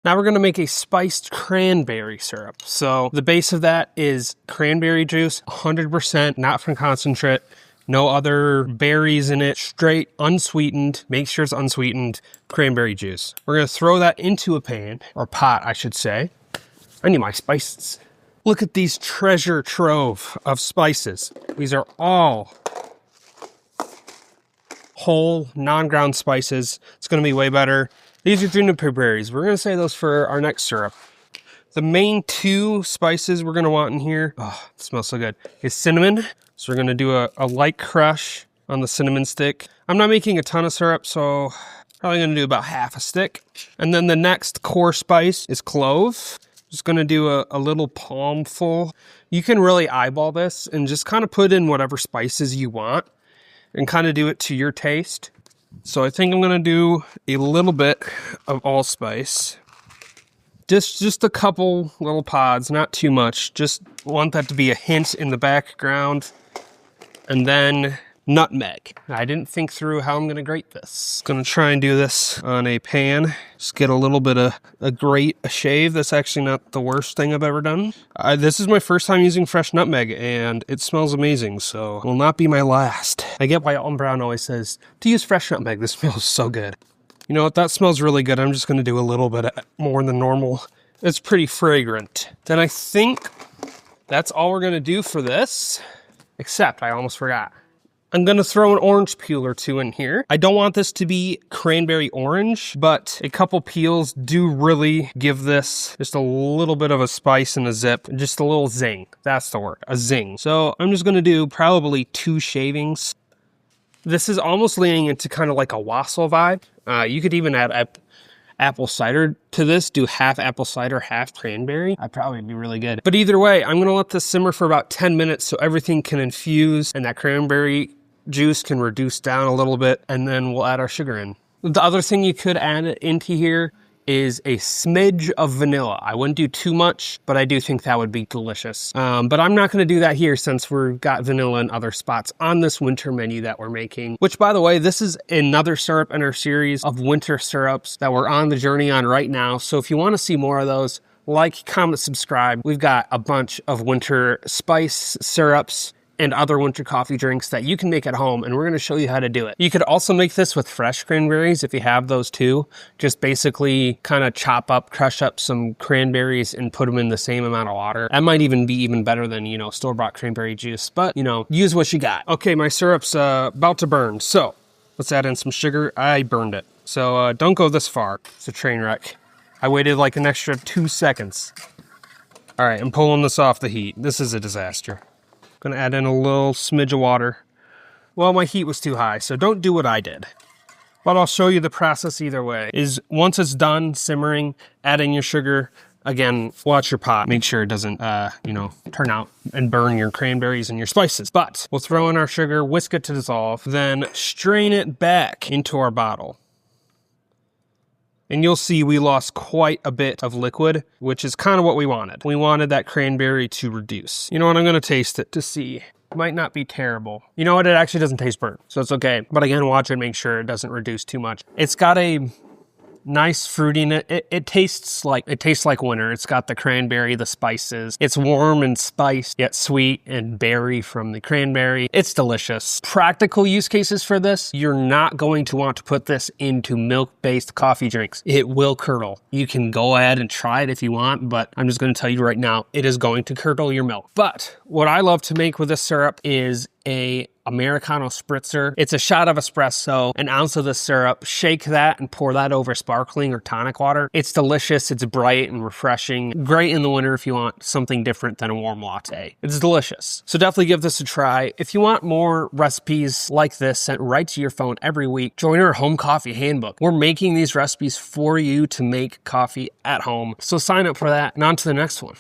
Now we're gonna make a spiced cranberry syrup. So the base of that is cranberry juice, 100%, not from concentrate, no other berries in it, straight unsweetened, make sure it's unsweetened, cranberry juice. We're gonna throw that into a pan, or pot, I should say. I need my spices. Look at these treasure trove of spices. These are all whole, non-ground spices. It's gonna be way better. These are juniper berries. We're gonna save those for our next syrup. The main two spices we're gonna want in here, oh, it smells so good, is cinnamon. So we're gonna do a light crush on the cinnamon stick. I'm not making a ton of syrup, so probably gonna do about half a stick. And then the next core spice is clove. Just gonna do a little palmful. You can really eyeball this and just kind of put in whatever spices you want and kind of do it to your taste. So I think I'm gonna do a little bit of allspice. Just a couple little pods, not too much. Just want that to be a hint in the background. And then nutmeg. I didn't think through how I'm gonna grate this. Gonna try and do this on a pan. Just get a little bit of a shave. That's actually not the worst thing I've ever done. This is my first time using fresh nutmeg and it smells amazing, so it will not be my last. I get why Alton Brown always says to use fresh nutmeg. This smells so good. You know what, that smells really good. I'm just gonna do a little bit more than normal. It's pretty fragrant. Then I think that's all we're gonna do for this, except I almost forgot. I'm gonna throw an orange peel or two in here. I don't want this to be cranberry orange, but a couple peels do really give this just a little bit of a spice and a zip, just a little zing. That's the word, a zing. So I'm just gonna do probably 2 shavings. This is almost leaning into kind of like a wassail vibe. You could even add apple cider to this, do half apple cider, half cranberry. That'd probably be really good. But either way, I'm gonna let this simmer for about 10 minutes so everything can infuse and that cranberry juice can reduce down a little bit, and then we'll add our sugar in. The other thing you could add into here is a smidge of vanilla. I wouldn't do too much, but I do think that would be delicious. But I'm not gonna do that here since we've got vanilla in other spots on this winter menu that we're making, which by the way, this is another syrup in our series of winter syrups that we're on the journey on right now. So if you wanna see more of those, like, comment, subscribe. We've got a bunch of winter spice syrups and other winter coffee drinks that you can make at home, and we're gonna show you how to do it. You could also make this with fresh cranberries if you have those too. Just basically kind of crush up some cranberries and put them in the same amount of water. That might even be even better than, you know, store-bought cranberry juice, but, you know, use what you got. Okay, my syrup's about to burn, so let's add in some sugar. I burned it, so don't go this far. It's a train wreck. I waited like an extra 2 seconds. All right, I'm pulling this off the heat. This is a disaster. Gonna add in a little smidge of water. Well, my heat was too high, so don't do what I did. But I'll show you the process either way. Is once it's done simmering, add in your sugar. Again, watch your pot. Make sure it doesn't, you know, turn out and burn your cranberries and your spices. But we'll throw in our sugar, whisk it to dissolve, then strain it back into our bottle. And you'll see we lost quite a bit of liquid, which is kind of what we wanted. We wanted that cranberry to reduce. You know what, I'm gonna taste it to see. Might not be terrible. You know what, it actually doesn't taste burnt, so it's okay. But again, watch it, make sure it doesn't reduce too much. It's got a nice fruitiness. It tastes like winter. It's got the cranberry, the spices. It's warm and spiced, yet sweet and berry from the cranberry. It's delicious. Practical use cases for this, you're not going to want to put this into milk-based coffee drinks. It will curdle. You can go ahead and try it if you want, but I'm just going to tell you right now, it is going to curdle your milk. But what I love to make with this syrup is a Americano spritzer. It's a shot of espresso, an ounce of the syrup, shake that and pour that over sparkling or tonic water. It's delicious, it's bright and refreshing. Great in the winter if you want something different than a warm latte. It's delicious. So definitely give this a try. If you want more recipes like this sent right to your phone every week, join our home coffee handbook. We're making these recipes for you to make coffee at home. So sign up for that and on to the next one.